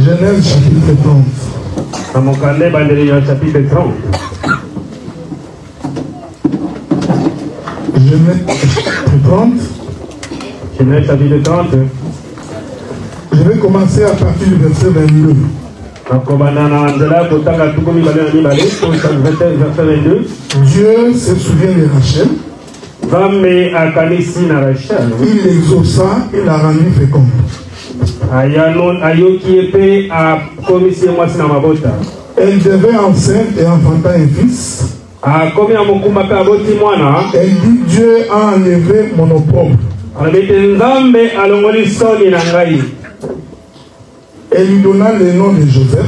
Genèse chapitre 30. Chapitre 30. Genèse 30. Genèse chapitre 30. Je vais commencer à partir du verset 22. Dieu se souvient de Rachel. Il l'exauça, il l'a rendu féconde. Elle devait enceinte et enfanta un fils. Elle dit, Dieu a enlevé mon opprobre. Elle lui donna le nom de Joseph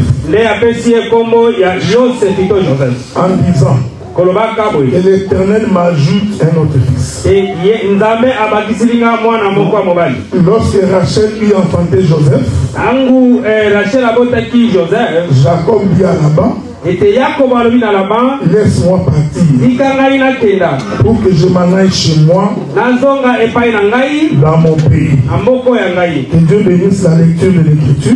en disant que l'Éternel m'ajoute un autre fils. Lorsque Rachel eut enfanté Joseph, Jacob dit à Laban, laisse-moi partir pour que je m'en aille chez moi dans mon pays. Que Dieu bénisse la lecture de l'Écriture,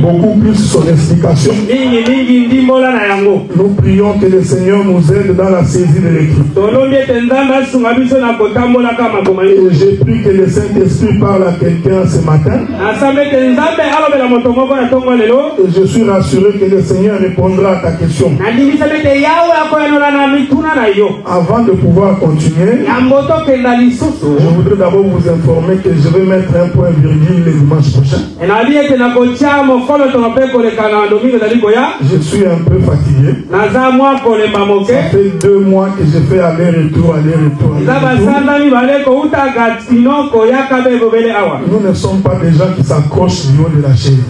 beaucoup plus son explication. Nous prions que le Seigneur nous aide dans la saisie de l'Écriture. Et j'ai pris que le Saint-Esprit parle à quelqu'un ce matin. Et je suis rassuré que le Seigneur répondra à ta question. Avant de pouvoir continuer, je voudrais d'abord vous informer que je vais mettre un point virgule le dimanche prochain. Je suis un peu fatigué. Ça fait 2 mois que je fais aller-retour. Nous ne sommes pas des gens qui s'accrochent du haut de la chaise.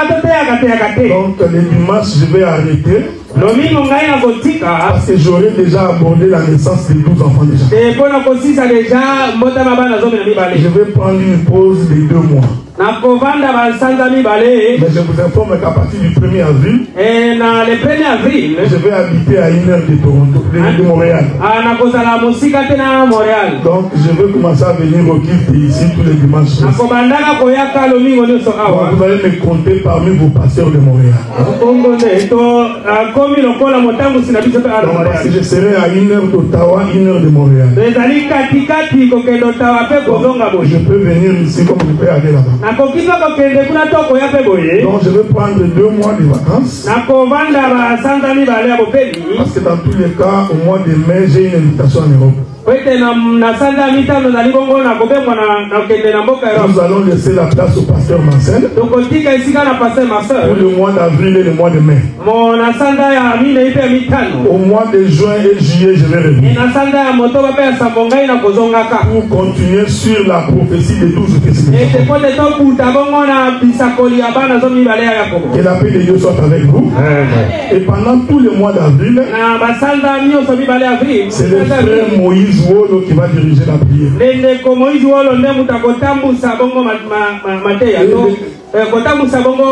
Donc le dimanche je vais arrêter parce que j'aurais déjà abordé la naissance des 12 enfants déjà. Je vais prendre une pause de 2 mois. Mais je vous informe qu'à partir du 1er avril, je vais habiter à 1 heure de Toronto, de Montréal. Donc je vais commencer à venir au culte ici tous les dimanches. Donc, vous allez me compter parmi vos pasteurs de Montréal. Donc, parce que je serai à 1 heure d'Ottawa, 1 heure de Montréal. Je peux venir ici comme je peux aller là-bas. Donc je vais prendre 2 mois de vacances. Parce que dans tous les cas, au mois de mai, j'ai une invitation en Europe. Nous allons laisser la place au pasteur Marcel pour le mois d'avril et le mois de mai. Au mois de juin et juillet, je vais revenir pour continuer sur la prophétie des 12 fils. Que la paix de Dieu soit avec vous. Et pendant tous les mois d'avril, c'est le frère Moïse qui va diriger la prière.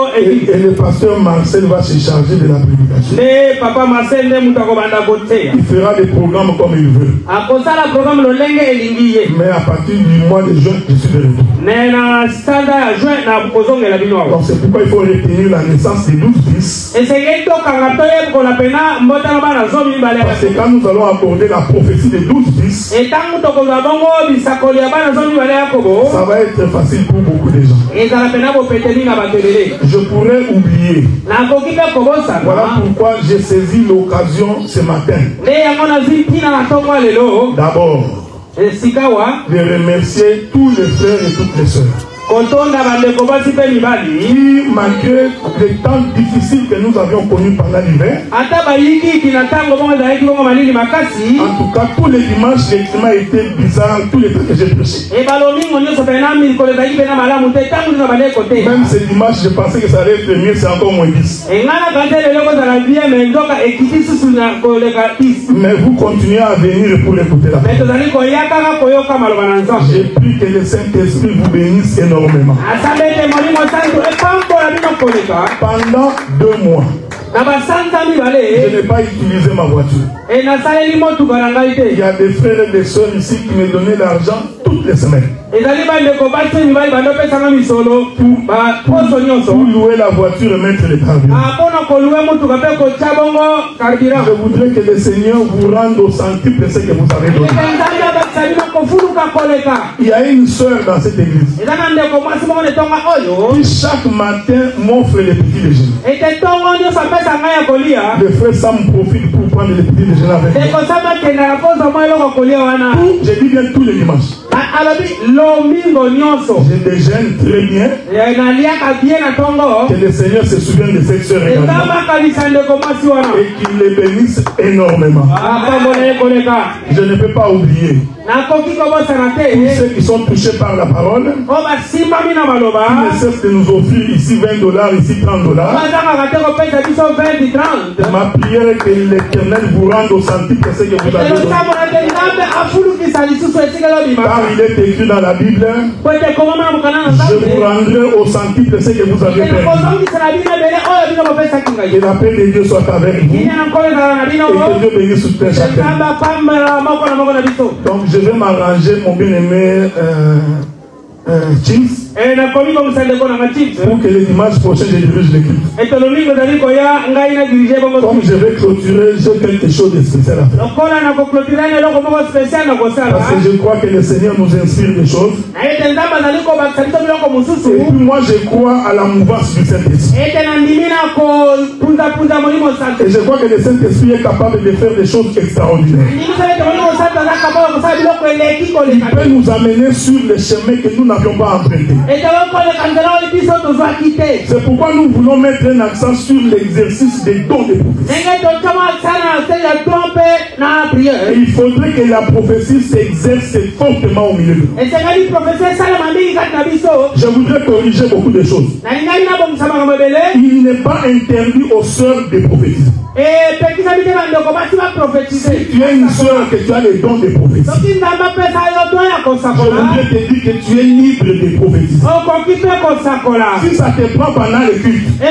Et le pasteur Marcel va se charger de la prédication. Il fera des programmes comme il veut. Mais à partir du mois de juin, je suis de retour. Donc c'est pourquoi il faut retenir la naissance des 12 fils. Parce que quand nous allons aborder la prophétie des 12 fils, ça va être facile pour beaucoup de gens. Je pourrais oublier. Voilà pourquoi j'ai saisi l'occasion ce matin. D'abord, de remercier tous les frères et toutes les sœurs qui, malgré les temps difficiles que nous avions connus pendant l'hiver, en tout cas tous les dimanches, les climats étaient bizarres, tous les temps que j'ai prêché. Même ce dimanche, je pensais que ça allait être mieux, c'est encore moins 10. Mais vous continuez à venir pour l'écouter la parole. J'ai pris que le Saint-Esprit vous bénisse énormément. Pendant 2 mois, je n'ai pas utilisé ma voiture. Il y a des frères et des soeurs ici qui me donnaient l'argent toutes les semaines. Pour louer la voiture et mettre le carburant. Je voudrais que le Seigneur vous rende au centuple ce que vous avez donné. Il y a une soeur dans cette église qui chaque matin m'offre les petits déjeuners. Le frère Sam profite pour prendre les petits déjeuners avec moi. Je dis bien tous les dimanches. Je déjeune très bien. Que le Seigneur se souvienne de cette soeur également. Et qu'il les bénisse énormément. Je ne peux pas oublier tous ceux qui sont touchés par la parole, qui ne cessent de nous offrir ici $20, ici $30. Ma prière est que l'Éternel vous rende au centuple ce que vous avez donné. Car il est écrit dans la Bible, je vous rendrai au centuple ce que vous avez perdu. Que la paix de Dieu soit avec vous. Et que Dieu bénisse tout un chacun. Donc je vais m'arranger, mon bien-aimé Chips, pour que le dimanche prochain je dirige l'équipe. Comme je vais clôturer, j'ai quelque chose de spécial à faire. Parce que je crois que le Seigneur nous inspire des choses. Et puis moi je crois à la mouvance du Saint-Esprit. Et je crois que le Saint-Esprit est capable de faire des choses extraordinaires. Il peut nous amener sur le chemin que nous n'avions pas emprunté. C'est pourquoi nous voulons mettre un accent sur l'exercice des dons de prophétie. Et il faudrait que la prophétie s'exerce fortement au milieu de nous. Je voudrais corriger beaucoup de choses. Il n'est pas interdit aux sœurs de prophétiser. Si tu es une sœur que tu as les dons de prophétie, je voudrais te dire que tu es libre de prophétiser. Si ça te prend pendant le culte, tu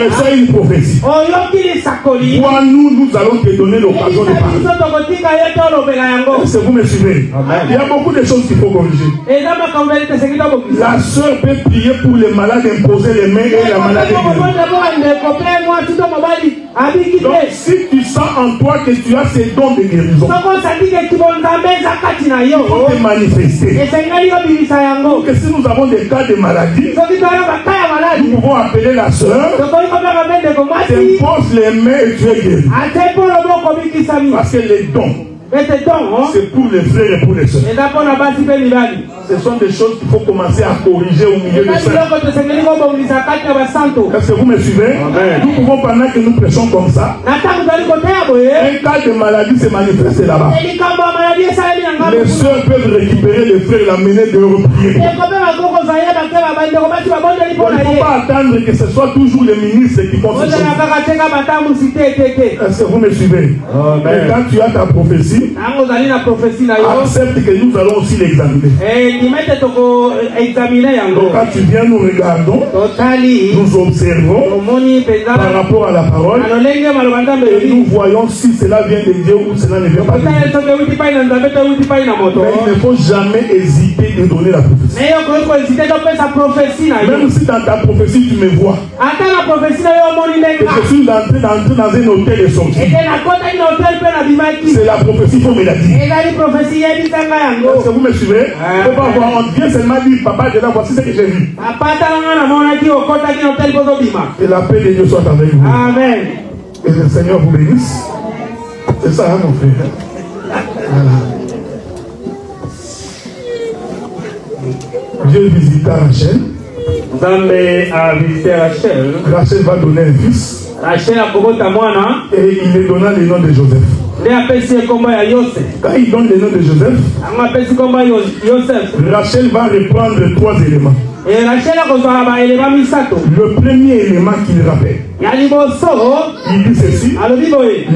reçois une prophétie. Moi, nous allons te donner l'occasion de parler. Est-ce que vous me suivez? Amen. Il y a beaucoup de choses qu'il faut corriger. La sœur peut prier pour les malades, imposer les mains et la maladie. Donc, si tu sens en toi que tu as ces dons de guérison, il faut te manifester. Donc, si nous avons des cas de maladie, nous pouvons appeler la sœur, t'impose les mains et tu es guéri. Parce que les dons, c'est pour les frères et pour les sœurs. Ce sont des choses qu'il faut commencer à corriger au milieu de ça. Est-ce que vous me suivez? Amen. Nous pouvons, pendant que nous prêchons comme ça, un cas de maladie se manifeste là-bas. Les sœurs peuvent récupérer les frères et l'amener de reprier. Il ne faut pas attendre que ce soit toujours les ministres qui font ces choses. Est-ce que vous me suivez? Amen. Et quand tu as ta prophétie, accepte que nous allons aussi l'examiner. Donc quand tu viens, nous regardons, nous observons par rapport à la parole et nous voyons si cela vient de Dieu ou cela ne vient pas de Dieu. Mais il ne faut jamais hésiter de donner la prophétie. Même si dans ta prophétie tu me vois que je suis entré dans un hôtel et sorti, c'est la prophétie qu'on me l'a dit. Est-ce que vous me suivez? Il ne faut pas voir, on vient seulement dire, papa, je voici ce que j'ai vu. Que la paix de Dieu soit avec vous. Amen. Que le Seigneur vous bénisse. C'est ça, hein, mon frère. Voilà. Dieu visita Rachel. Rachel va donner un fils. Et il lui donna le nom de Joseph. Quand il donne le nom de Joseph, Rachel va reprendre 3 éléments. Le premier élément qu'il rappelle, il dit ceci: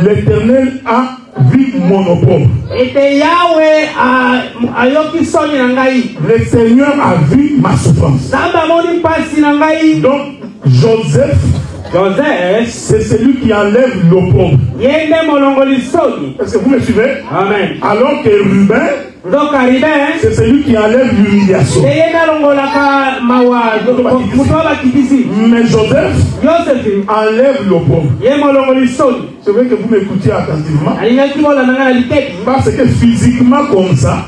l'Éternel a vu mon opprobre. Le Seigneur a vu ma souffrance. Donc Joseph, c'est celui qui enlève l'opprobre. Est-ce que vous me suivez? Amen. Alors que Ruben, C'est celui qui enlève l'humiliation. Mais Joseph enlève l'opprobre. Je veux que vous m'écoutiez attentivement. Parce que physiquement comme ça,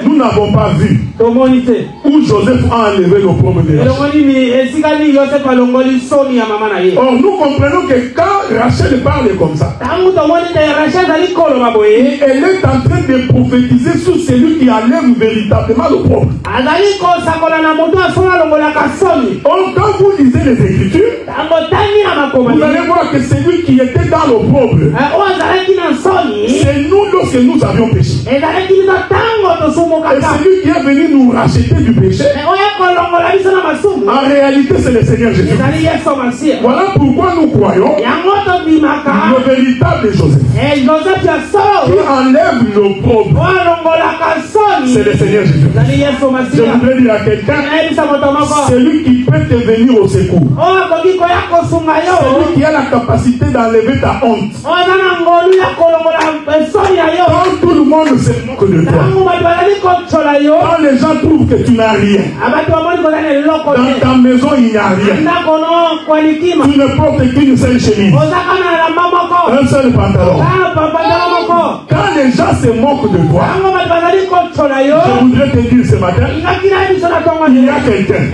nous n'avons pas vu où Joseph a enlevé l'opprobre de Rachel. Or, nous comprenons que quand Rachel parle comme ça, elle est en train de prophétiser sur celui qui enlève véritablement l'opprobre. Or, quand vous lisez les Écritures, vous allez voir que celui qui était dans l'opprobre, c'est nous lorsque nous avions péché. Et celui qui est venu nous racheter du péché, en réalité c'est le Seigneur Jésus. Voilà pourquoi nous croyons le véritable Joseph qui enlève l'opprobre, c'est le Seigneur Jésus. Je voudrais dire à quelqu'un, celui qui peut te venir au secours, celui qui a la capacité d'enlever ta honte. Quand tout le monde se moque de toi, quand les gens trouvent que tu n'as rien, dans ta maison il n'y a rien, tu ne portes qu'une seule chemise, un seul pantalon. Quand les gens se moquent de toi, je voudrais te dire ce matin, il y a quelqu'un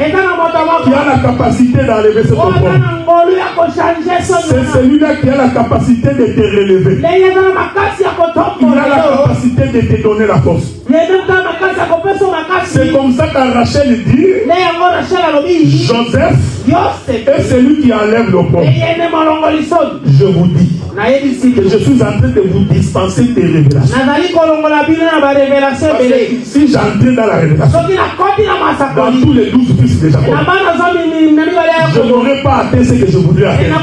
qui a la capacité d'enlever ce problème. C'est celui-là qui a la capacité de te relever. Il a la capacité de te donner la force. C'est comme ça qu'à Rachel dit, Joseph est celui qui enlève l'opprobre. Je vous dis que je suis en train de vous dispenser des révélations. Si j'entrais dans la révélation, dans tous les 12 fils de Jacob, je n'aurais pas atteint ce que je voudrais atteindre.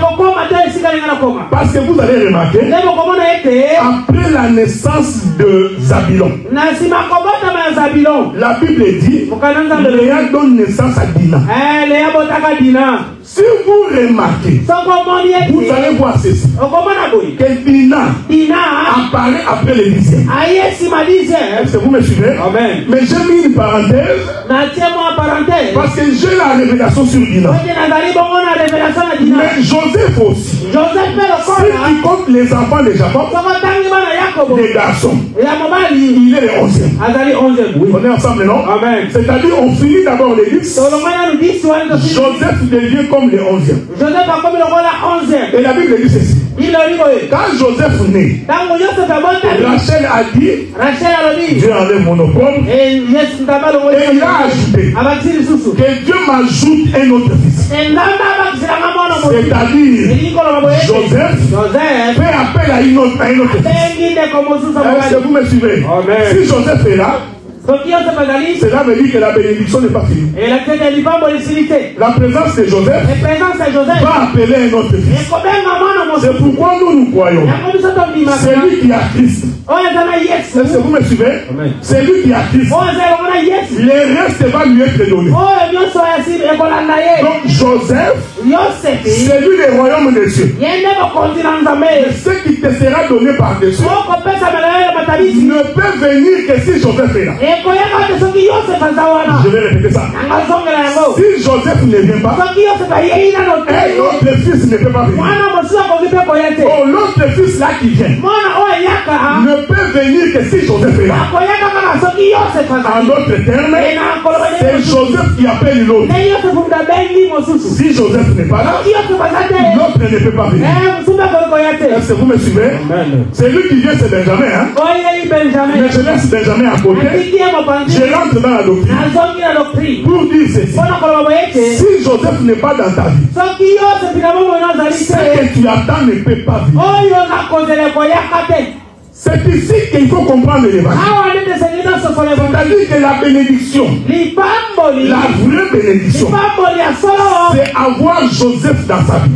Parce que vous allez remarquer, après la naissance de Zabulon, la Bible dit, Léa donne naissance à Dina. Si vous remarquez, vous allez voir ceci, que Dina apparaît après le 10e. Est-ce que vous me suivez? Amen. Mais j'ai mis une parenthèse, parce que j'ai la révélation sur Dina. Mais Joseph aussi, si tu comptes les enfants de Jacob, les garçons, il est le 11e. Oui. On est ensemble, non? Amen. C'est-à-dire, on finit d'abord les 10. Joseph devient comme le 11e. Et la Bible dit ceci. Quand Joseph naît, Rachel a dit, Dieu enlève mon opprobre. Et il a ajouté que Dieu m'ajoute un autre fils. C'est-à-dire, Joseph fait appel à un autre fils. Est-ce que vous me suivez? Amen. Si Joseph est là, cela veut dire que la bénédiction n'est pas finie. La présence de Joseph va appeler un autre fils. C'est pourquoi nous croyons. C'est lui qui a Christ. Est-ce que vous me suivez? C'est lui qui a Christ. Le reste va lui être donné. Donc Joseph, c'est lui le royaume des cieux. Mais ce qui te sera donné par-dessus ne peut venir que si Joseph est là. Je vais répéter ça. Si Joseph ne vient pas, un autre fils ne peut pas venir. Oh, l'autre fils là qui vient ne peut venir que si Joseph est là. En d'autres termes, c'est Joseph qui appelle l'autre. Si Joseph n'est pas là, l'autre ne peut pas venir. Est-ce que vous me suivez? C'est lui qui vient, c'est Benjamin. Hein? Mais je laisse Benjamin à côté. Je rentre dans la doctrine pour dire ceci. Si Joseph n'est pas dans ta vie, ce que tu attends ne peut pas vivre. C'est ici qu'il faut comprendre l'évangile. C'est-à-dire que la bénédiction, la vraie bénédiction, c'est avoir Joseph dans sa vie.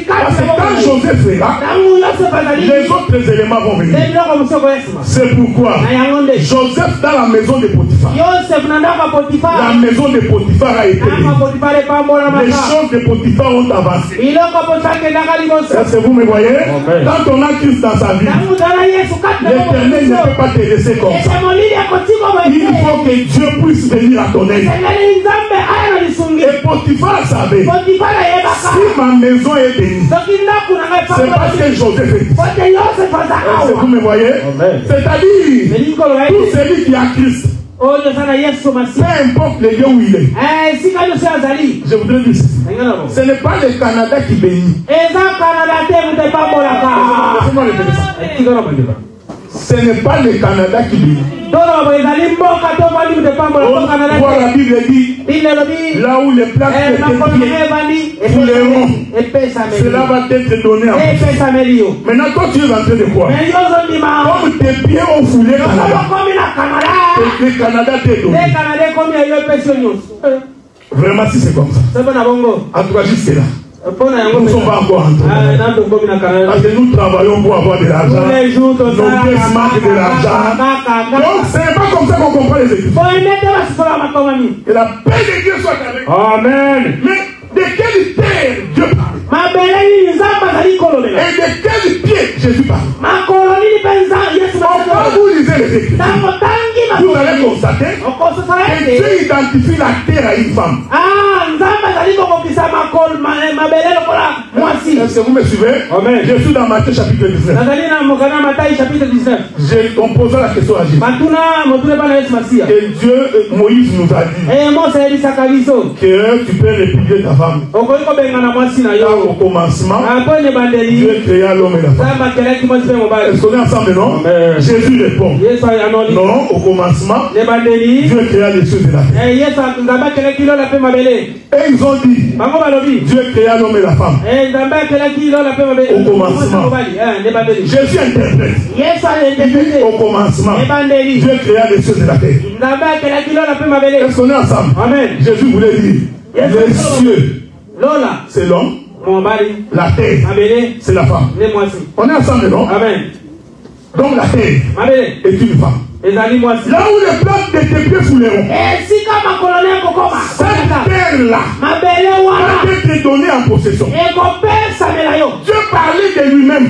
Parce que quand Joseph est là, les autres éléments vont venir. C'est pourquoi Joseph dans la maison de Potiphar, la maison de Potiphar a été bénie. Les choses de Potiphar ont avancé. Est-ce que vous me voyez? Quand on a Christ dans sa vie, L'Éternel ne peut pas te laisser comme ça. Il faut que Dieu puisse venir à ton aide. Et Potiphar savait, si ma maison est bénie, c'est parce que Joseph est dit. Est-ce que vous me voyez? C'est-à-dire, tout celui qui a Christ, peu importe le lieu où il est. Je voudrais dire ceci. Ce n'est pas le Canada qui bénit. Ce n'est pas le Canada qui bénit. Voilà, la Bible dit, là où les plaques de fouleront, cela va être donné à vous. Maintenant, toi, tu es en train de croire. Comme tes pieds ont foulé Canada, le Canada t'est donné. Vraiment, si c'est comme ça. En tout cas, jusque là. Nous ne sommes pas encore entrés. Parce que nous travaillons pour avoir de l'argent. Nos pièces manquent de l'argent. Donc, ce n'est pas comme ça qu'on comprend les églises. Que la paix de Dieu soit avec nous. Amen. Mais de quelle terre Dieu parle? Et de quel pied Jésus parle? Quand vous lisez les Écritures, vous allez constater que Dieu identifie la terre à une femme. Est-ce que vous me suivez? Amen. Je suis dans Matthieu chapitre 19. On posera la question à Jésus. Et Dieu, Moïse nous a dit que tu peux répudier ta femme. Au commencement, Dieu créa l'homme et la femme. Est-ce qu'on est ensemble, non? Jésus répond. Non, au commencement, Dieu créa les cieux et la terre. Et ils ont dit, Dieu créa l'homme et la femme. Au commencement. Jésus interprète. Il dit, au commencement, Dieu créa les cieux et la terre. Est-ce qu'on est ensemble? Amen. Jésus voulait dire, les cieux, c'est l'homme. La terre, c'est la femme. On est ensemble, non? Amen. Donc la terre est une femme. Là où les plaques de tes pieds fouleront, cette terre-là va être donnée en possession. Dieu parlait de lui-même.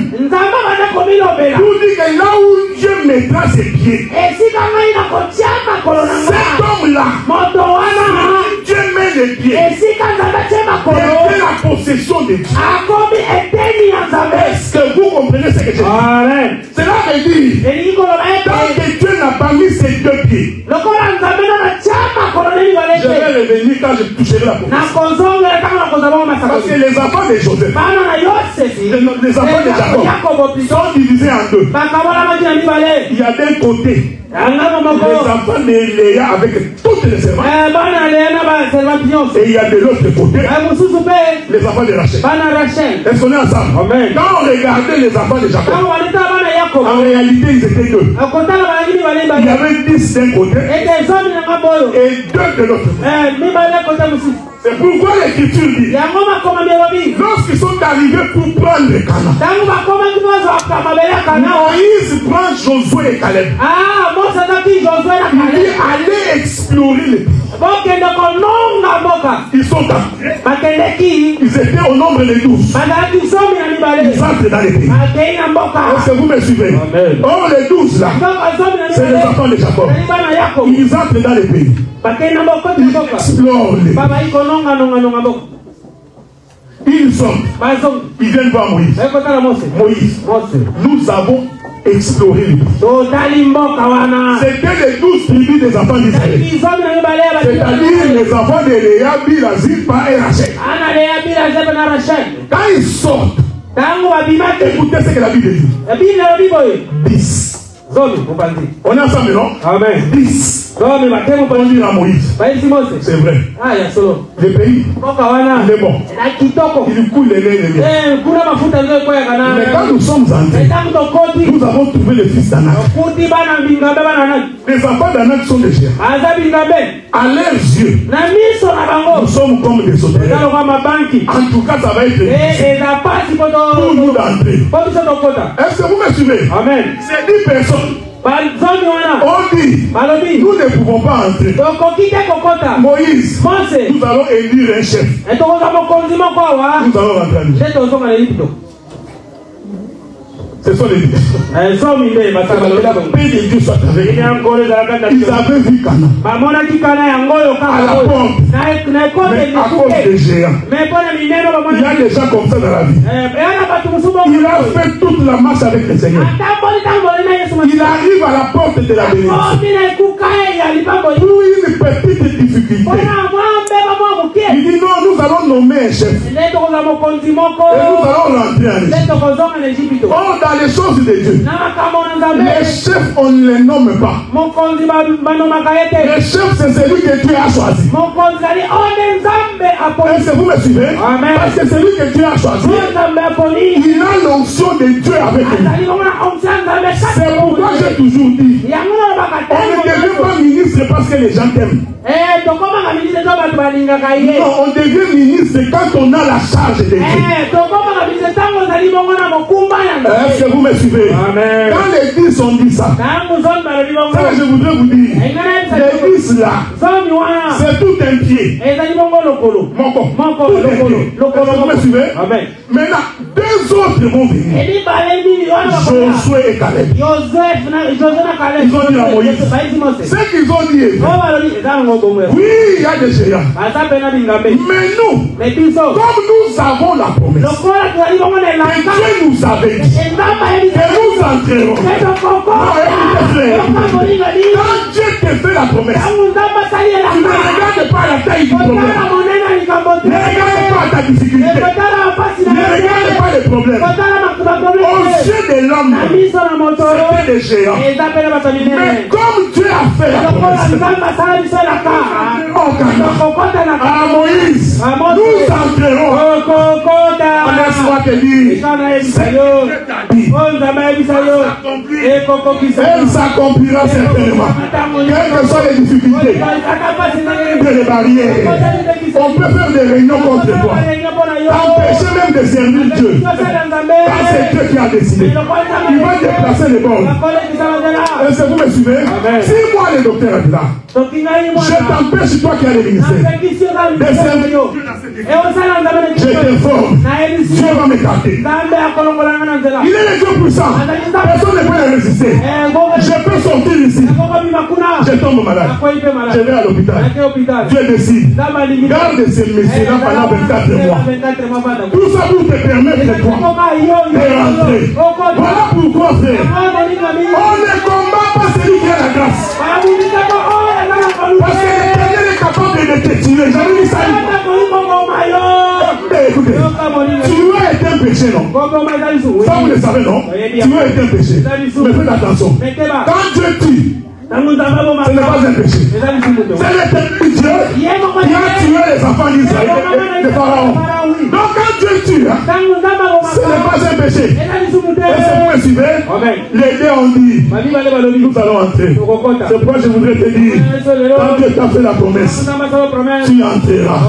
Pour dire que là où Dieu mettra ses pieds, cet homme-là, Dieu met les pieds, c'est la possession de Dieu. Est-ce que vous comprenez ce que je dis? Cela veut dire, tant que Dieu n'a pas mis ses deux pieds, je vais revenir quand je toucherai la possession. Parce que les enfants de Joseph, les enfants de Jacob sont divisés en deux. Il y a d'un côté les enfants de Léa avec toutes les servantes. Et il y a de l'autre côté les enfants de Rachel. Est-ce qu'on est ensemble? Amen. Quand on regardait les enfants de Jacob, en réalité ils étaient deux. Il y avait 10 d'un côté et 2 de l'autre côté. C'est pourquoi l'Écriture dit, lorsqu'ils sont arrivés pour prendre Canaan, Moïse prend Josué et Caleb. Il dit, allez explorer le pays. Ils sont entrés. Ils étaient au nombre de 12. Ils entrent dans le pays. Est-ce que vous me suivez? Or, les 12 là, c'est les enfants de Jacob. Ils entrent dans le pays. Ils explorent le pays. Ils sont. Ils viennent voir Moïse. Moïse, nous avons exploré le pays. C'était les 12 tribus des enfants d'Israël. C'est-à-dire les enfants de Léa, Bila, Zilpa et Rachel. Quand ils sortent, écoutez ce que la Bible dit. 10. On est ensemble, non? Amen. 10. On dit à Moïse. C'est vrai. Le pays, il est bon. Il coule les lait et les miel. Mais quand nous sommes entrés, nous avons trouvé le fils d'Anak. Les enfants d'Anak sont des chiens. À leurs yeux, nous sommes comme des sauterelles. En tout cas, ça va être difficile pour nous d'entrer. Est-ce que vous me suivez? Amen. C'est 10 personnes. On dit, nous ne pouvons pas entrer. Moïse, nous allons élire un chef. Nous allons rentrer à nous. Ce sont les dieux. Que la paix de Dieu soit avec eux. Ils avaient vu Cana à la porte, mais à cause des géants. Il y a des gens comme ça dans la vie. Il a fait toute la marche avec le Seigneur. Il arrive à la porte de la bénédiction. Pour une petite difficulté, il dit non, nous allons nommer un chef. Et nous allons rentrer en Égypte. Oh, dans les choses de Dieu, les chefs, on ne les nomme pas. Le chef, c'est celui que Dieu a choisi. Est-ce que vous me suivez? Amen. Parce que celui que Dieu a choisi, il a l'onction de Dieu avec lui. C'est pourquoi j'ai toujours dit, on ne devient pas ministre parce que les gens t'aiment. Non, on devient ministre quand on a la charge de Dieu. Est-ce que vous me suivez? Amen. Quand les 10 ont dit ça, je voudrais vous dire, les 10 là, c'est tout un pied. Vous me suivez? Amen. Maintenant, deux autres vont venir. Josué et Caleb. Ils ont dit à Moïse. Ce qu'ils ont dit est vrai. Oui, il y a des géants. Mais nous, comme nous avons la promesse, que Dieu nous avait dit, que nous entrerons. Quand Dieu te fait la promesse, tu ne regardes pas la taille du problème. Ne regarde pas ta difficulté. Ne regarde pas les problèmes. Aux yeux de l'homme, c'était des géants. Mais comme Dieu a fait la promesse, à Moïse, nous entrerons. Laisse-moi te dire, elle s'accomplira certainement. Quelles que soient les difficultés, les barrières, on peut faire des réunions contre toi, t'empêcher même de servir Dieu. Quand c'est Dieu qui a décidé, il va déplacer les bornes. Est-ce que vous me suivez? Si moi, le docteur est là, je t'empêche, toi qui as le ministère, de servir. Je t'informe, Dieu va m'écarter. Il est le Dieu puissant. Personne ne peut le résister. Je peux sortir ici. Je tombe malade. Je vais à l'hôpital. Dieu décide. Garde ces messieurs-là pendant 24 mois. Tout ça pour te permettre de toi de rentrer. Voilà pourquoi, frère, on ne combat pas celui qui a la grâce. Parce que l'Éternel est capable de te tirer. J'avais dit ça. Écoutez, tu as été un péché, non? Ça, vous le savez, non? Tu as été un péché. Mais faites attention. Quand Dieu tue, ce n'est pas un péché. C'est l'Éternel Dieu qui a tué les enfants d'Israël, de Pharaon. Donc quand Dieu tue, ce n'est pas un péché. Est-ce que vous me suivez? Les deux ont dit, nous allons entrer. C'est pourquoi je voudrais te dire, quand Dieu t'a fait la promesse, tu entreras.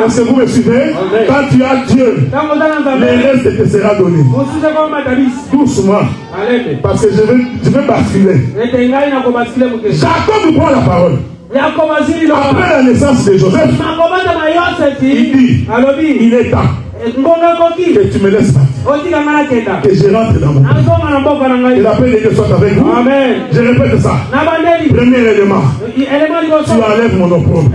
Est-ce que vous me suivez? Quand tu as Dieu, le reste te sera donné. Doucement. Parce que je vais basculer. Jacob prend la parole. Après la naissance de Joseph, il dit, il est temps que tu me laisses partir, que je rentre dans mon pays. Que la paix de Dieu soit avec vous. Amen. Je répète ça. Premier élément, tu enlèves mon opprobre.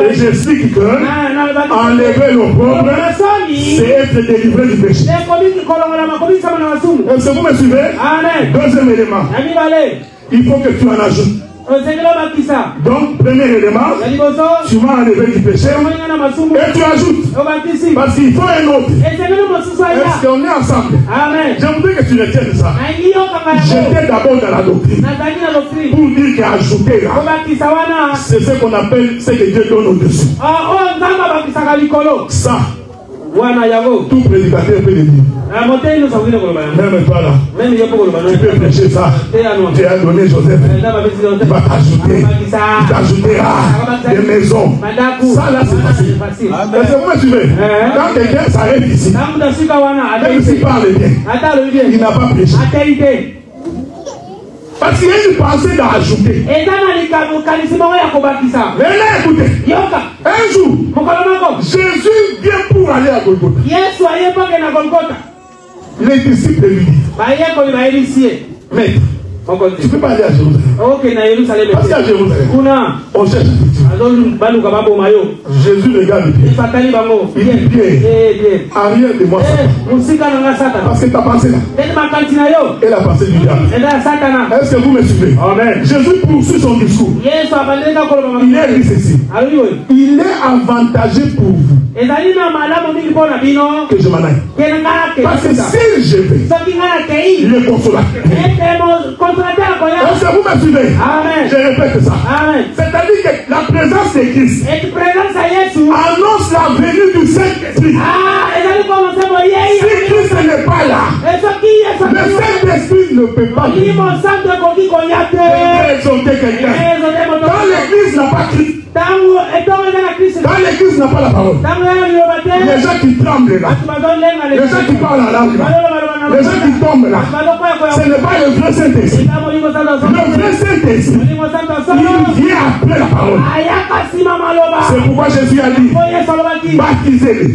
Et j'explique que enlever l'opprobre, c'est être délivré du péché. Est-ce que vous me suivez? Deuxième élément, il faut que tu en ajoutes. Donc, premier élément, tu m'as enlevé du péché et tu ajoutes. Parce qu'il faut un autre. Est-ce qu'on est ensemble? Amen. Je voudrais que tu retiennes ça. J'étais d'abord dans la doctrine pour dire qu'ajouter là, c'est ce qu'on appelle ce que Dieu donne au-dessus. Ça, tout prédicateur peut le dire. Même toi là, tu peux prêcher ça. Tu as donné Joseph, il va t'ajouter. Il t'ajoutera des maisons. Ça là c'est facile. Est-ce que vous me suivez? Quand quelqu'un s'arrête ici, même s'il parle bien, il n'a pas prêché. Parce qu'il y a une pensée d'ajouter. Mais là, écoutez, un jour, Jésus vient pour aller à Golgotha. Les disciples lui disent, Maître, tu ne peux pas aller à Jérusalem. Parce qu'à Jérusalem, on cherche Jésus regarde le pied. Il dit bien, arrière de moi, Satan. Parce que ta pensée là est la pensée du diable. Est-ce que vous me suivez? Amen. Jésus poursuit son discours. Il est dit ceci. Il est avantageux pour vous que je m'en aille. Parce que si je vais, le consolateur. Est-ce que vous me suivez? Amen. Je répète ça. C'est-à-dire que la présence de Christ annonce la venue du Saint-Esprit. Si Christ n'est pas là, le Saint-Esprit ne peut pas venir. Exalter quelqu'un. Quand l'église n'a pas Christ, quand l'église n'a pas la parole, les gens qui tremblent là, les gens qui parlent en langue là, les gens qui tombent là, ce n'est pas le vrai Saint-Esprit. Le vrai Saint-Esprit, il vient après la parole. C'est pourquoi Jésus a dit, baptisez-les,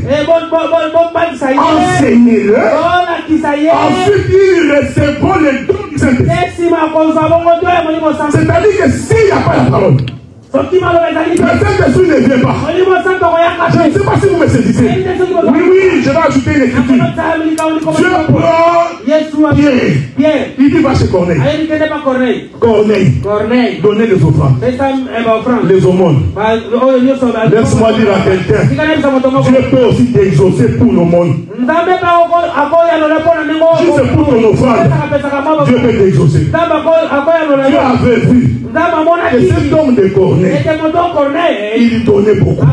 enseignez-le, ensuite ils recevront les dons du Saint-Esprit. C'est-à-dire que s'il n'y a pas la parole, le Saint-Esprit ne vient pas. Je ne sais pas si vous me saisissez. Oui, je vais ajouter une écriture. Dieu prend Pierre. Il dit va chez Corneille. Corneille. Donnez les offrandes. Les aumônes. Laisse-moi dire à quelqu'un. Dieu peut aussi t'exaucer pour l'aumône. Juste pour ton offrande. Dieu peut t'exaucer. Dieu avait vu que cet homme de Corneille, il lui donnait beaucoup.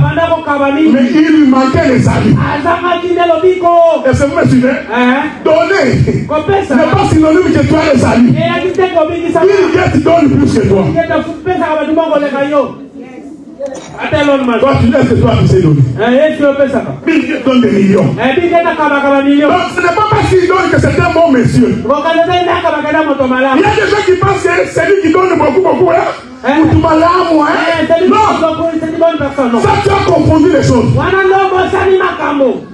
Mais il lui manquait les amis. Est-ce que vous me suivez? Donner n'est pas synonyme que tu as les amis. Il te donne plus que toi. Toi, tu laisses que toi qui sais donner. Bill Gates donne des millions. Donc, ce n'est pas parce qu'il donne que c'est un bon monsieur. Il y a des gens qui pensent que c'est lui qui donne beaucoup là. Non, ça tu as confondu les choses.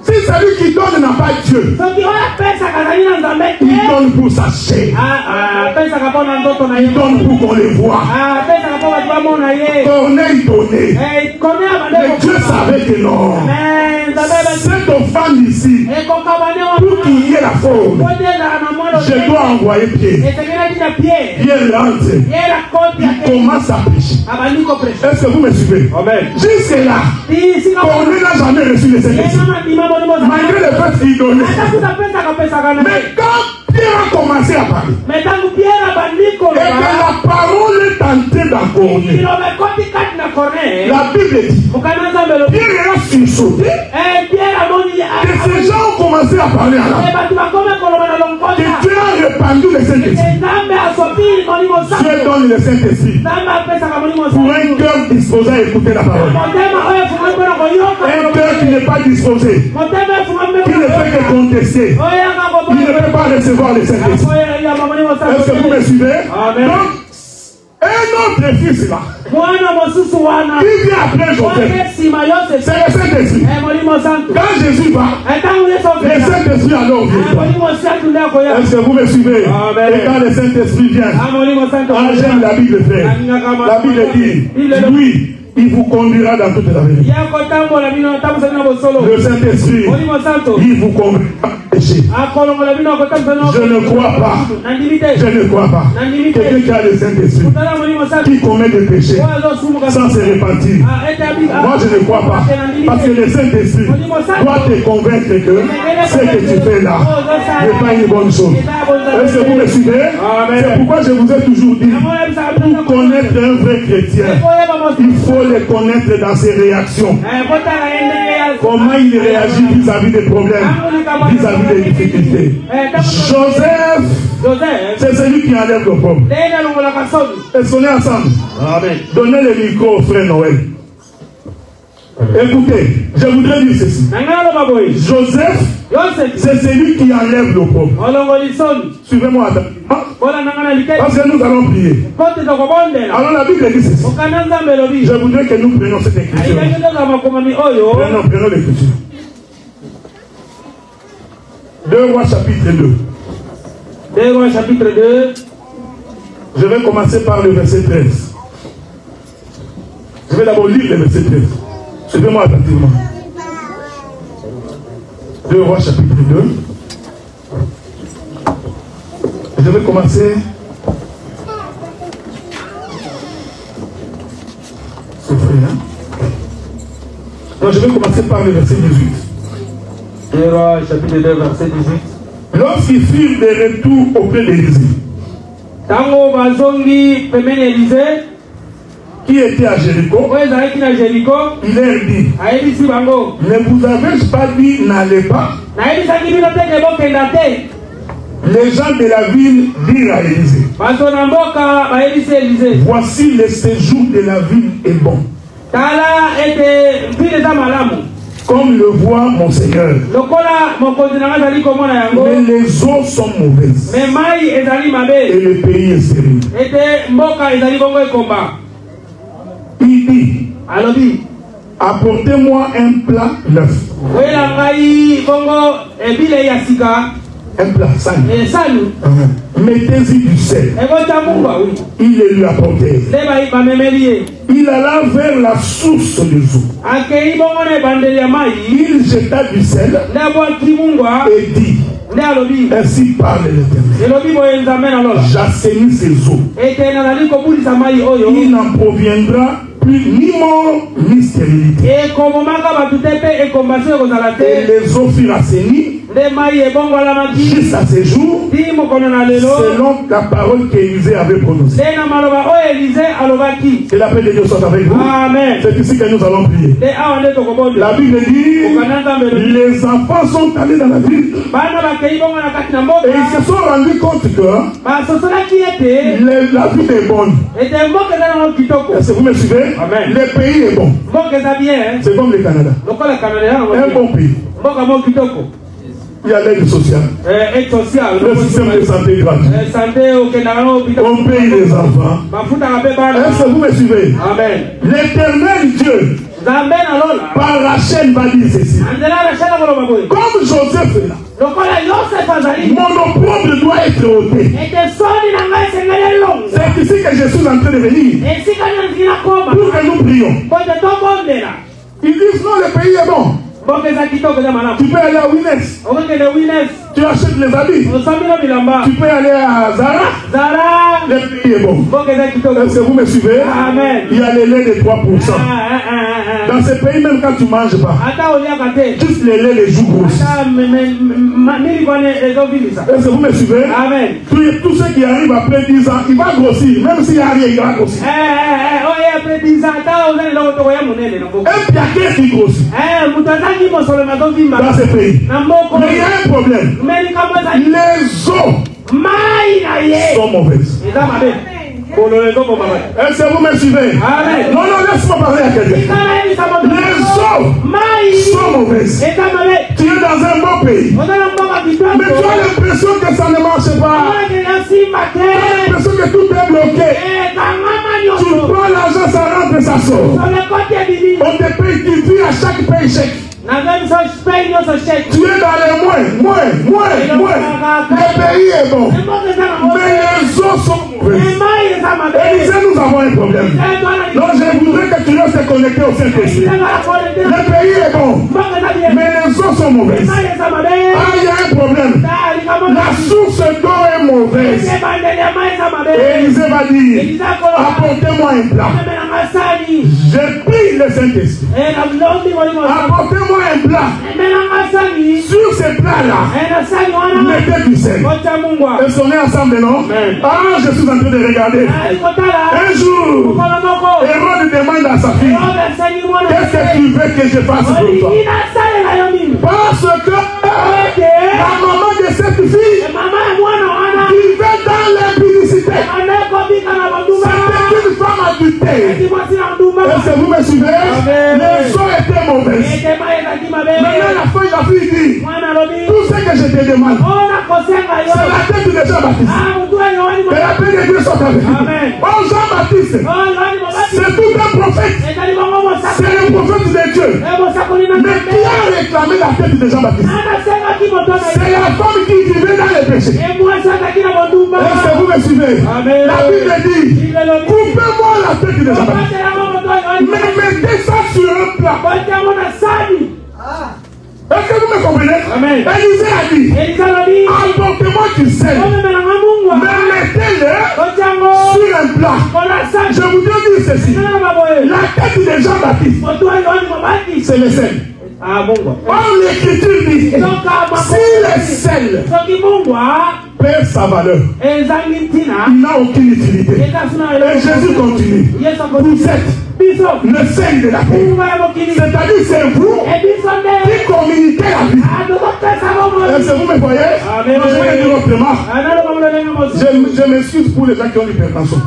Si celui qui donne n'a pas Dieu, il donne pour sa chair. Il donne pour qu'on les voit. Corneille donnait. Mais Dieu savait que non. Cette offrande ici, pour qu'il y ait la forme, je dois envoyer Pierre. Pierre rentre. Il commence à prêcher. Est-ce que vous me suivez? Jusque là, Corneille n'a jamais reçu le Saint-Esprit. Malgré le fait qu'il donnait. Mais quand Pierre a commencé à parler, et que la parole est entrée dans Corneille, la Bible dit, Pierre a sursauté, que ces gens ont commencé à parler à l'âme, que Dieu a répandu le Saint-Esprit. Dieu donne le Saint-Esprit pour un cœur disposé à écouter la parole. Un cœur qui n'est pas disposé, qui ne fait que contester, qui ne peut pas recevoir le Saint-Esprit. Est-ce que vous me suivez? Donc, un autre fils là, qui vient après Joseph, c'est le Saint-Esprit. Quand Jésus va, le Saint-Esprit alors vient. Est-ce que vous me suivez? Et quand le Saint-Esprit vient, j'aime la Bible frère. La Bible dit, oui, il vous conduira dans toute la vérité. Le Saint-Esprit, il vous conduira. Je ne crois pas. Je ne crois pas. Quelqu'un qui a le Saint-Esprit, qui commet des péchés sans se repentir. Moi, je ne crois pas. Parce que le Saint-Esprit doit te convaincre que ce que tu fais là n'est pas une bonne chose. Est-ce que vous me suivez? C'est pourquoi je vous ai toujours dit, pour connaître un vrai chrétien, il faut le connaître dans ses réactions. Comment il réagit vis-à-vis des problèmes, vis-à-vis des difficultés. Joseph, c'est celui qui enlève le pauvre. Est-ce qu'on est ensemble? Amen. Donnez le micro au frère Noël. Écoutez, je voudrais dire ceci. Joseph, c'est celui qui enlève le pauvre. Suivez-moi. Parce que nous allons prier. Alors la Bible dit ceci. Je voudrais que nous prenions cette écriture. Prenons l'écriture. 2 Rois chapitre 2. 2 Rois chapitre 2. Je vais commencer par le verset 13. Je vais d'abord lire le verset 13. Suivez-moi attentivement. 2 Rois chapitre 2. Je vais commencer. C'est vrai, hein? Donc je vais commencer par le verset 18. 2 Rois chapitre 2, verset 18. Lorsqu'ils furent de retour auprès d'Élisée, Tango bazongi pemene Élisée, qui était à Jéricho, il leur dit, ne vous avez-je pas dit n'allez pas? Les gens de la ville dirent à Élisée, voici le séjour de la ville est bon, comme le voit mon Seigneur. Mais les eaux sont mauvaises et le pays est stérile. Il dit, apportez-moi un plat neuf. Un plat sale. Mettez-y du sel. Il le lui apportait. Il alla vers la source des eaux. Il jeta du sel et dit, ainsi parle l'Éternel, j'assainis ces eaux. Il n'en proviendra plus ni mort ni stérilité. Et les eaux furent assainies jusqu'à ces jours, selon la parole qu'Élisée avait prononcée. Que la paix de Dieu soit avec vous. C'est ici que nous allons prier. La Bible dit, les enfants sont allés dans la ville et ils se sont rendus compte que la ville est bonne. Est-ce que vous me suivez? Amen. Le pays est bon. C'est comme le Canada. Un bon pays. Il y a l'aide sociale. Le système de santé gratuit. On paye les enfants. Est-ce que vous me suivez? Amen. L'Éternel Dieu par Rachel va dire ceci. Comme Joseph est là, mon opprobre doit être ôté. C'est ici que je suis en train de venir pour que nous prions. Ils disent non, le pays est bon. Tu peux aller à Winners. Tu achètes les habits. Tu peux aller à Zara. Le pays est bon. Est-ce que vous me suivez? Amen. Il y a les laits de 3%. Dans ce pays, même quand tu ne manges pas, juste les laits les joues grosses. Est-ce que vous me suivez? Amen. Tous ceux qui arrivent après 10 ans, il va grossir. Même s'il n'y a rien, il va grossir. Après 10 ans, un piaquet qui grossit. Dans ce pays. Mais il y a un problème. Les eaux sont mauvaises. Est-ce que vous me suivez? Non, laisse-moi parler à quelqu'un. Les eaux sont mauvaises. Tu es dans un bon pays, mais tu as l'impression que ça ne marche pas. Tu as l'impression que tout est bloqué. Tu prends l'argent, ça rentre, ça sort. On te paye, tu vis à chaque paye chèque. Tu es dans les moins. Le pays est bon, mais les eaux sont mauvaises. Élisée, nous avons un problème. Donc je voudrais que tu restes connecté au Saint-Esprit. Le pays est bon, mais les eaux sont mauvaises. Ah, il y a un problème. La source d'eau est mauvaise. Élisée va dire, apportez-moi un plat. Je prie le Saint-Esprit. Apportez-moi un plat. Sur ce plat-là, mettez du sel. Est-ce qu'on est ensemble, non? Ah, je suis en train de regarder. Un jour, Hérode demande à sa fille, qu'est-ce que tu veux que je fasse pour toi? Parce que la maman de cette fille vivait dans l'impudicité. C'était une femme adultère. Est-ce que vous me suivez? Les eaux étaient mauvaises. Maintenant la fille dit, tout ce que je te demande, c'est la tête de Jean-Baptiste. Que la paix de Dieu soit avec vous. Oh, Jean-Baptiste, c'est tout un prophète. C'est le prophète de Dieu. Mais qui a réclamé la tête de Jean-Baptiste? C'est la femme péchés. Est-ce que vous me suivez? Amen. La Bible dit, coupez-moi la tête des Amalécites. Mais mettez ça sur un plat. Est-ce que vous me comprenez? Amen. Élisée a dit, apportez-moi du sel, mais mettez-le sur un plat. Je vous dis ceci, la tête des Jean-Baptiste, c'est le sel. Or l'écriture dit, si le sel perd sa valeur, il n'a aucune utilité. Et Jésus continue, vous êtes le sel de la terre. C'est-à-dire c'est vous qui communiquez la vie. Est-ce que vous me voyez? Je vais dire autrement. Je m'excuse pour les gens qui ont l'hypertension.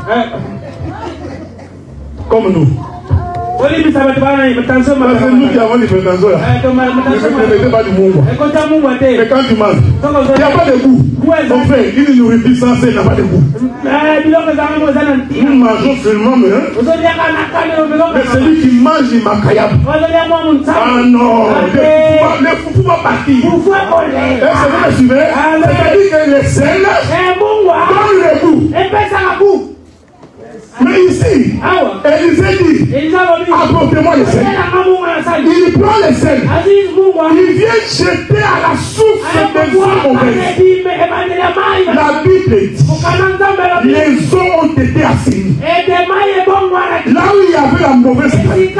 Comme nous. Parce que nous qui avons l'hypertension là, ne mettez pas du monde. Mais quand tu manges, il n'y a pas de goût. Mon frère, une nourriture sans sel n'a pas de goût. Nous mangeons seulement, mais celui qui mange, il m'accayable. Ah non, le foufou va partir. Est-ce que vous me suivez? C'est-à-dire que le sel donne le goût. Mais ici, Élisée dit, apportez-moi le sel. Il prend le sel. Il vient jeter à la source des eaux mauvaises. La Bible dit, les eaux ont été assainies. Là où il y avait la mauvaise qualité,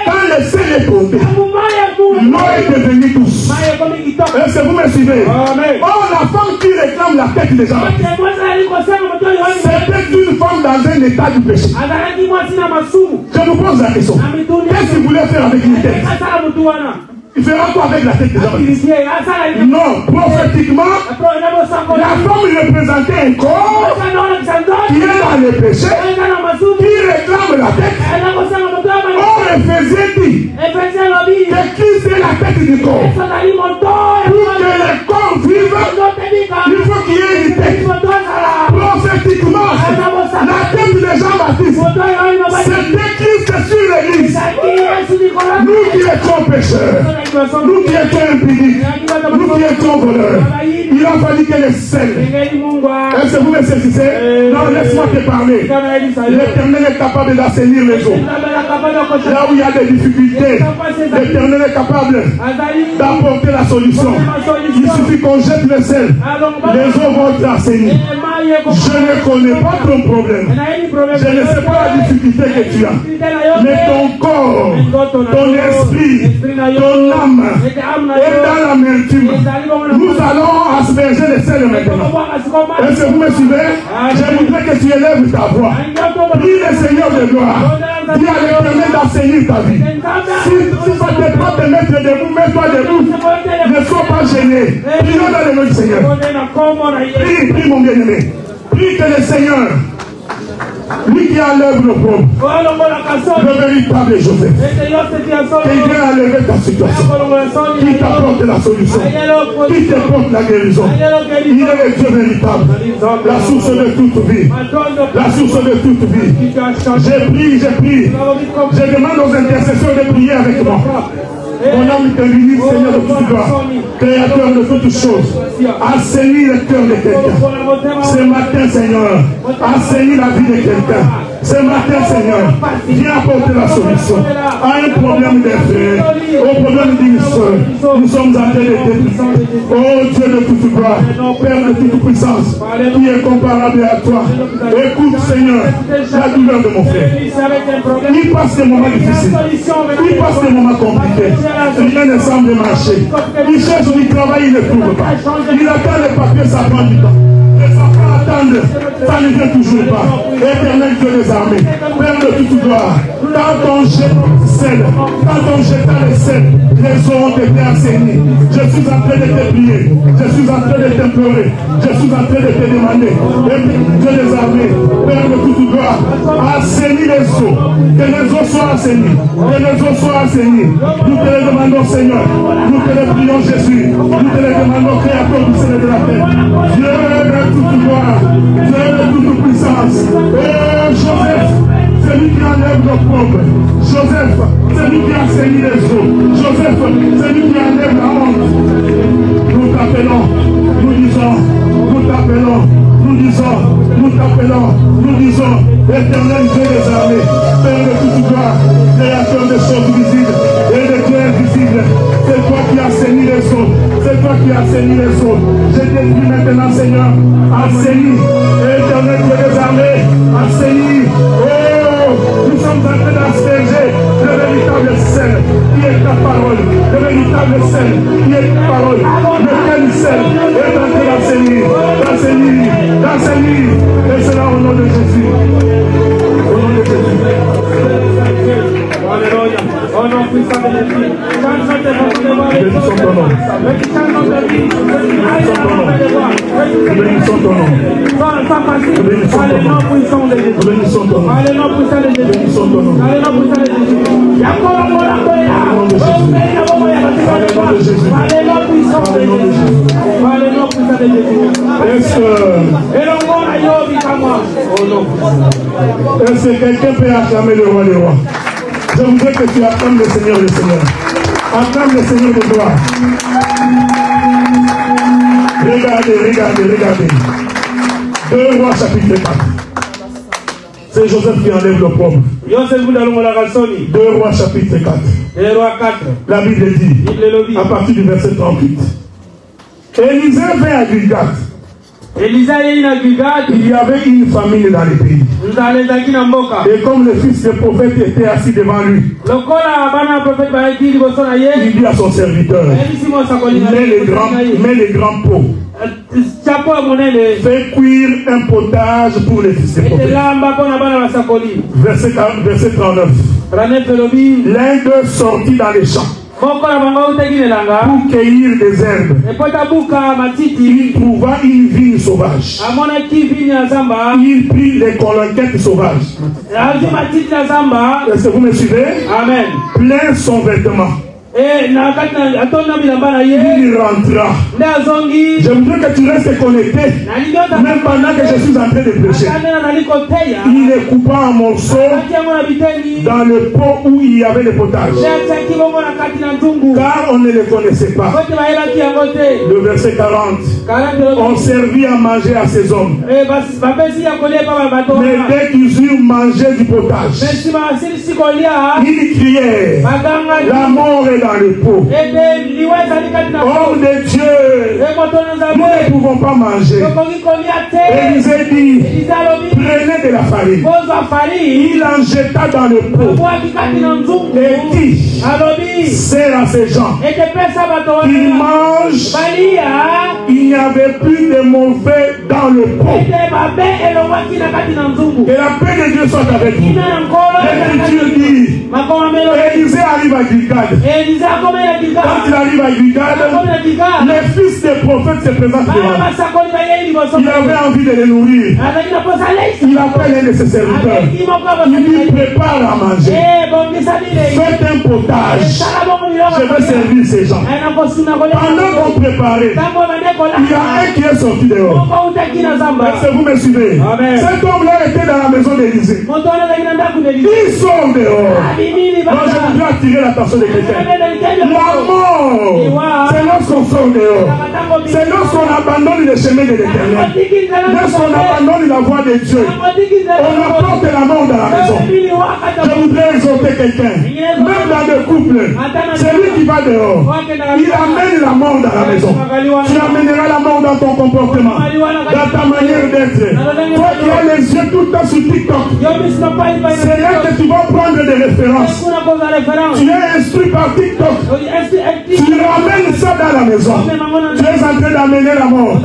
quand le sel est tombé, l'eau est devenue douce. Est-ce que vous me suivez? Or, la femme qui réclame la tête des gens, c'était une femme dans un état du péché. Je vous pose la question. Qu'est-ce qu'il voulait faire avec une tête? Il fera quoi avec la tête des gens? Non, prophétiquement, la femme représentait un corps qui est dans le péché, qui réclame la tête. Or, Éphésiens dit que Christ est la tête du corps. Pour que le corps vive, il faut qu'il y ait une tête. Prophétiquement, la tête de Jean-Baptiste, c'était Christ sur l'église. Nous qui étions pécheurs, nous qui étions impudiques, nous qui étions voleurs, il a fallu que le sel. Est-ce que vous me saisissez? Non, laisse-moi te parler. L'Éternel est capable d'assainir les eaux. Là où il y a des difficultés, l'Éternel est capable d'apporter la solution. Il suffit qu'on jette le sel, les eaux vont être assainies. Je ne connais pas ton problème. Je ne sais pas la difficulté que tu as. Mais ton corps, ton esprit, ton âme est dans l'amertume. Nous allons asperger le sel maintenant. Est-ce que vous me suivez? Je voudrais que tu élèves ta voix. Prie le Seigneur de gloire. Dis à l'Éternel d'assainir ta vie. Si ça te prend de mettre debout, mets-toi debout. Ne sois pas gêné. Prions dans le nom du Seigneur. Prie mon bien-aimé. Prie que le Seigneur, lui qui enlève le pauvre, le véritable Joseph, qui vient enlever ta situation, qui t'apporte la solution, qui t'apporte la guérison. Il est le Dieu véritable, la source de toute vie, la source de toute vie. J'ai pris. Je demande aux intercesseurs de prier avec moi. Mon âme te bénit, Seigneur de toute gloire, créateur de toutes choses. Assainis le cœur de quelqu'un. Ce matin, Seigneur, assainis la vie de quelqu'un. Ce matin, Seigneur, viens apporter la solution à un problème des frères, au problème d'une soeur. Nous sommes en train de détruire. Oh Dieu de toute gloire, Père de toute puissance, qui est comparable à toi. Écoute, Seigneur, la douleur de mon frère. Il passe des moments difficiles. Il passe des moments compliqués. Rien ne semble marcher. Il cherche du travail, il ne trouve pas. Il attend les papiers, ça prend du temps. Les enfants attendent, ça ne vient toujours pas. Éternel Dieu des armées, Père de toute gloire, quand on jette le sel, les eaux ont été assainies. Je suis en train de te prier, je suis en train de t'implorer, je suis en train de te demander, Dieu des armées, Père de toute gloire, assainis les eaux, que les eaux soient assainies, que les eaux soient assainies. Nous te le demandons, Seigneur, nous te le prions, Jésus, nous te le demandons, Créateur du ciel et de la terre. Dieu de toute gloire, Dieu de toute puissance. Et Joseph, celui qui enlève nos pauvres. Joseph, celui qui assainit les eaux. Joseph, celui qui enlève la honte. Nous t'appelons, nous disons, t'appelons, nous disons, nous t'appelons, nous disons, éternel Dieu des armées, Père de toute gloire, créateur des choses visibles et des dieux invisibles. C'est toi qui as saigné les eaux, c'est toi qui as saigné les eaux. Je te dis maintenant, Seigneur, assaini, éternel Dieu des armées, assaini. Oh, nous sommes en train d'asperger le véritable sel qui est ta parole, le véritable sel qui est ta parole, lequel sel est en train d'assainir, d'assainir, et cela au nom de Jésus. Au nom de Jésus. Alléluia. Au nom puissant de Jésus. Bénissons ton nom. Bénissons ton nom. Bénissons ton nom. Bénissons ton nom. Est-ce que quelqu'un peut acclamer le roi des rois? Je voudrais que tu acclames le Seigneur des Seigneurs. Acclame le Seigneur de gloire. Regardez. 2 Rois chapitre 4. C'est Joseph qui enlève le pauvre. 2 Rois chapitre 4. La Bible dit, à partir du verset 38. Élisée vint à Gilgal. Il y avait une famine dans le pays. Et comme le fils du prophète était assis devant lui, il dit à son serviteur, mets les grands pots, fais cuire un potage pour les fils du prophète. Verset 39. L'un d'eux sortit dans les champs pour cueillir des herbes. Il trouva une vigne sauvage. Il prit les colonquettes sauvages. Est-ce que vous me suivez? Amen. Plein son vêtement. Il rentra. Je voudrais que tu restes connecté, même pendant que je suis en train de prêcher. Il les coupa en morceaux dans le pot où il y avait le potage, car on ne les connaissait pas. Le verset 40. On servit à manger à ces hommes. Mais dès qu'ils eurent mangé du potage, ils criaient, la mort est dans le pot. Homme de Dieu, nous ne pouvons pas manger. Élisée dit, prenez de la farine. Il en jeta dans le pot et dit, sert à ces gens. Ils mangent. Il n'y avait plus de mauvais dans le pot. Que la paix de Dieu soit avec vous. L'Écriture dit, Élisée arrive à Gilgal. Quand il arrive à Gilgal, les fils des prophètes se présentent devant. Il avait envie de les nourrir. Il appelle un de ses serviteurs. Il lui prépare à manger. Faites un potage. Je vais servir ces gens. Pendant qu'on préparait, il y a un qui est sorti dehors. Est-ce que vous me suivez? Cet homme-là était dans la maison d'Élisée. Il sort dehors. Donc je voudrais attirer l'attention de quelqu'un. La mort, c'est lorsqu'on sort dehors. C'est lorsqu'on abandonne le chemin de l'Éternel. Lorsqu'on abandonne la voie de Dieu. On apporte la mort dans la maison. Je voudrais exhorter quelqu'un. Même dans le couple, celui qui va dehors, il amène la mort dans la maison. Tu amèneras la mort dans ton comportement, dans ta manière d'être. Toi qui as les yeux tout le temps sur TikTok, c'est là que tu vas prendre des références. Tu es instruit par TikTok. Tu ramènes ça dans la maison. Tu es en train d'amener la mort.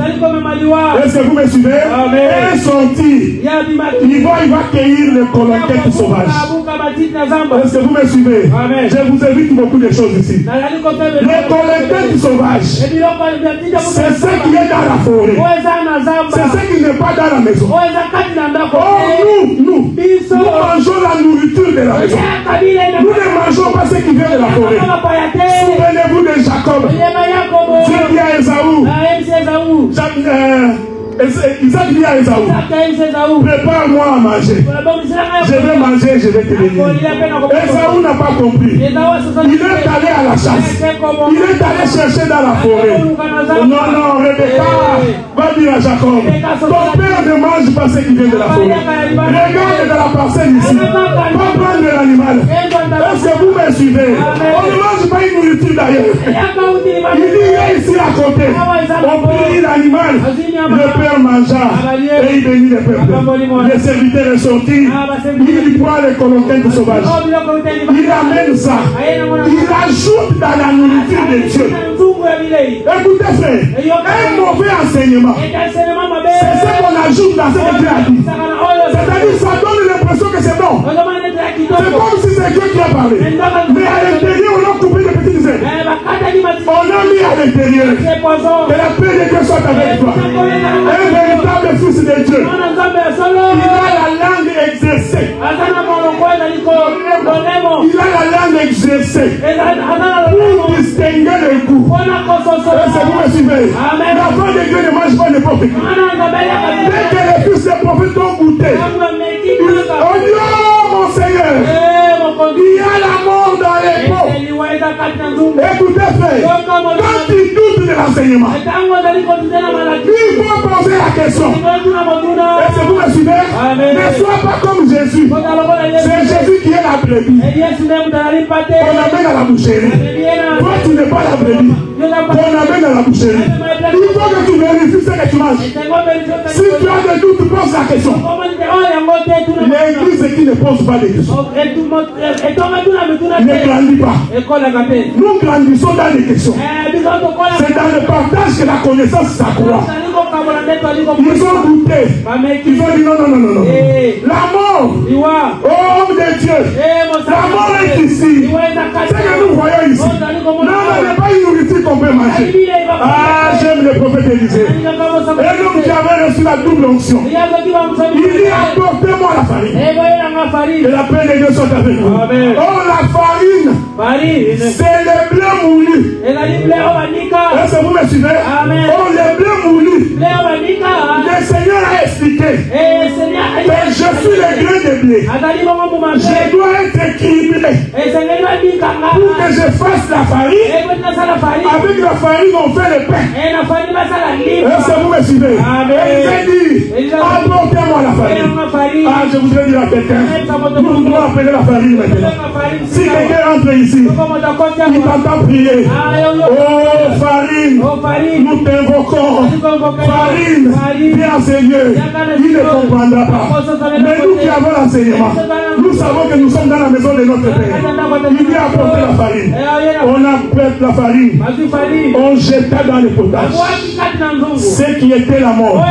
Est-ce que vous me suivez? Et sorti, il va cueillir les colonquettes sauvages. Est-ce que vous me suivez? Je vous évite beaucoup de choses ici. Les colonquettes sauvages, c'est ce qui est dans la forêt. C'est ce qui n'est pas dans la maison. Oh, nous mangeons la nourriture de la maison. Nous ne mangeons pas ce qui vient de la forêt. Souvenez-vous de Jacob. Dieu dit à Esaü, Isaac dit à Esaü, prépare-moi à manger. Je vais manger, je vais te bénir. Esaü n'a pas compris. Il est allé à la chasse. Il est allé chercher dans la forêt. Non, non, Rebecca va dire à Jacob, ton père ne mange pas ce qui vient de la forêt. Regarde dans la parcelle ici. Va prendre l'animal. Est-ce que vous me suivez? On ne mange pas une nourriture d'ailleurs. Il dit ici à côté. On prit l'animal. Le père mangea et il bénit le peuple. Le serviteur est sorti. Il prend les colonquins sauvages. Il amène ça. Il ajoute dans la nourriture de Dieu. Écoutez frère, un mauvais enseignement, c'est ce qu'on ajoute dans ce que Dieu a dit. C'est-à-dire ça donne l'impression que c'est bon. C'est comme si c'est Dieu qui a parlé. Mais à l'intérieur, on a coupé des petites ailes. On a mis à l'intérieur. Que la paix de Dieu soit avec toi. Un véritable fils de Dieu. Il a la langue exercée. Il a la langue exercée pour distinguer les goûts. Est-ce que vous me suivez? L'enfant de Dieu ne mange pas n'importe qui. Dès que les fils des prophètes ont goûté, oh Dieu, mon Seigneur, il y a la mort dans les pots. Écoutez frère, quand tu doutes de l'enseignement, il faut poser la question. Est-ce que vous me suivez? Ne sois pas comme Jésus. C'est Jésus qui est la brebis. On amène à la boucherie. Toi tu n'es pas la brebis. On amène à la boucherie. Il faut que tu vérifies ce que tu manges. Si tu as des doutes, pose la question. L'église qui ne pose pas de questions ne grandit pas. Nous grandissons dans les questions. C'est dans le partage que la connaissance s'accroît. Ils ont douté. Ils ont dit non, non, non, non, non. La mort, oh homme de Dieu, la mort est ici. C'est que nous voyons ici. Non, non, n'est pas une nourriture qu'on peut manger. Ah, j'aime le prophète Élisée. Et donc qui avait reçu la double onction. Il dit apportez-moi la farine. Que la paix de Dieu soit avec vous. Oh, la farine, c'est le blé moulu. Est-ce que vous me suivez? Oh, le blé moulu. Le Seigneur a expliqué que je suis le grain de blé. Je dois être équilibré pour que je fasse la farine. Avec la farine, on fait le pain. Est-ce que vous me suivez? Il dit apportez-moi la farine. Ah, je voudrais dire à quelqu'un, nous voudrons appeler la farine maintenant. Si quelqu'un entre ici, il t'entend prier. Oh farine, nous t'invoquons. Farine, viens Seigneur. Il ne comprendra pas. Mais nous qui avons l'enseignement, nous savons que nous sommes dans la maison de notre Père. Il vient apporter la farine. On apporte la farine. On jeta dans le potage. Ce qui était la mort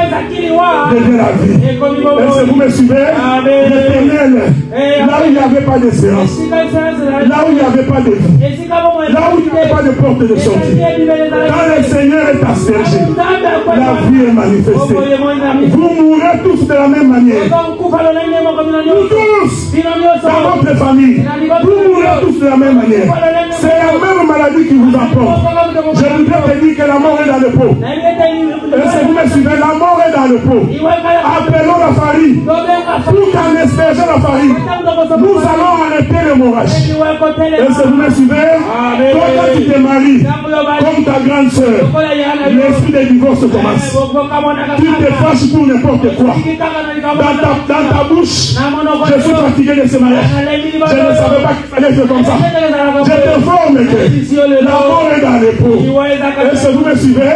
devient la vie. Est-ce que vous me suivez? L'Éternel, là où il n'y avait pas d'espérance, là où il n'y avait pas de vie, là où il n'y avait pas de porte de sortie, quand le Seigneur est aspergé, la vie est manifestée. Vous mourrez tous de la même manière. Nous tous, dans votre famille, vous mourrez tous de la même manière. C'est la même maladie qui vous emporte. Je voudrais te dire que la mort est dans le pot. Est-ce que vous me suivez? La mort est dans le pot. Appelons la farine. Pour qu'en aspergeant la farine, nous allons arrêter l'hémorragie. Est-ce que vous me suivez? Toi, quand tu te maries, comme ta grande soeur, l'esprit de divorce commence. Tu te fâches pour n'importe quoi. Dans ta bouche, je suis fatigué de ce mariage. Je ne savais pas qu'il fallait faire comme ça. Je te forme que la mort est dans les pots. Est-ce que vous me suivez?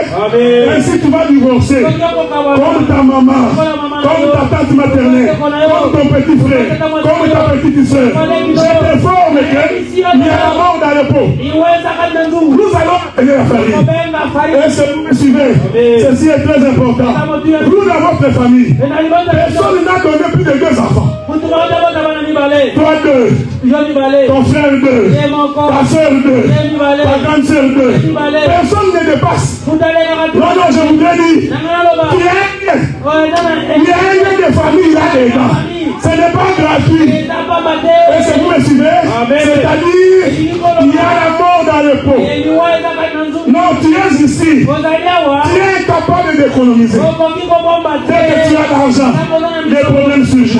Ainsi tu vas divorcer. Comme ta maman, comme ta tante maternelle, comme ton petit frère, comme ta petite soeur. Je te forme qu'il y a la mort dans le pot. Nous allons appeler la farine. Est-ce que vous me suivez? Ceci est très important. Vous dans votre famille, personne n'a donné plus de 2 enfants. Toi 2, ton frère 2, ta soeur 2, ta grande soeur 2. Personne ne dépasse. Non, non, je voudrais dire, il y a un lien de famille là-dedans. Ce n'est pas gratuit. Est-ce que vous me suivez? C'est-à-dire, il y a la mort dans le pot. Non, tu es ici. Tu es incapable d'économiser. besoin d'argent, les problèmes surgissent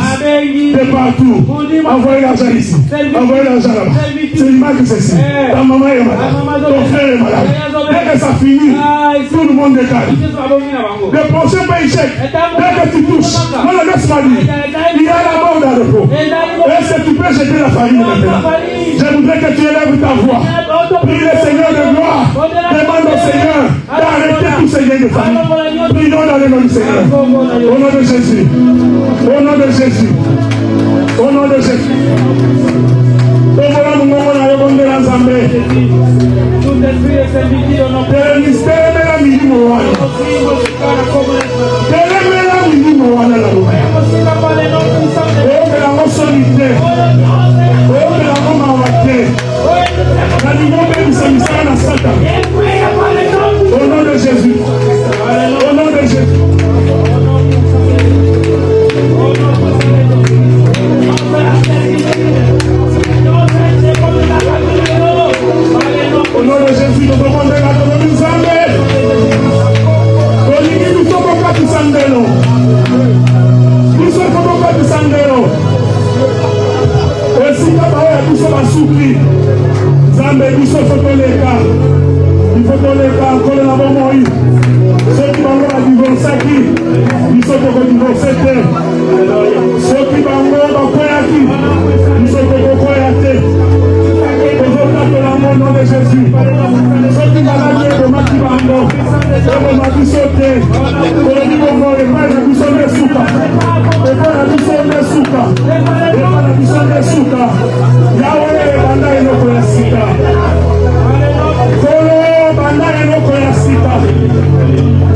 de partout. Envoyez l'argent ici, envoyez l'argent là-bas. C'est l'image que c'est ici. Ta maman est malade, ton frère est malade. Dès que ça finit, tout le monde décale. Le prochain paycheck, dès que tu touches, non, laisse-moi dire, il y a la mort dans le pot. Est-ce que tu peux jeter la famille maintenant? Je voudrais que tu élèves ta voix. Prie le Seigneur de gloire. Demande au Seigneur d'arrêter tous ces liens de famille. Prions dans le nom du Seigneur. Au nom de Jésus. Au nom de Jésus. Au nom de Jésus. Au nom de Jésus. Au nom de Jésus. Au nom de Jésus, nous demandons la nous sommes pas du sandelo. Nous sommes pas du sandelo. Et si nous sommes assouplis, Zambé, nous sommes photoleka. Il faut que les cas encore là-bas Moïse. Ceux qui vont à divorcer qui, ils sont pour divorcer. Ceux qui vont à croire qui, ils sont pour croire qui. Au nom de Jésus. Ceux qui vont à la guerre de Makibango, de Makisote, de Libomo, et pas la mission de Souka. Et pas la mission de Souka. Et pas la mission de Souka. Yahweh, Banda et notre Sika. Kolo, Banda et notre Sika.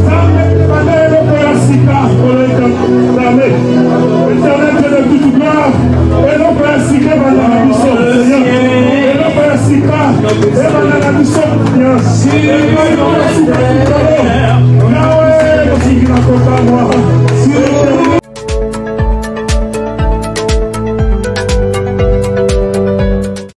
Zambé, Banda et notre Sika. Kolo, Zambé.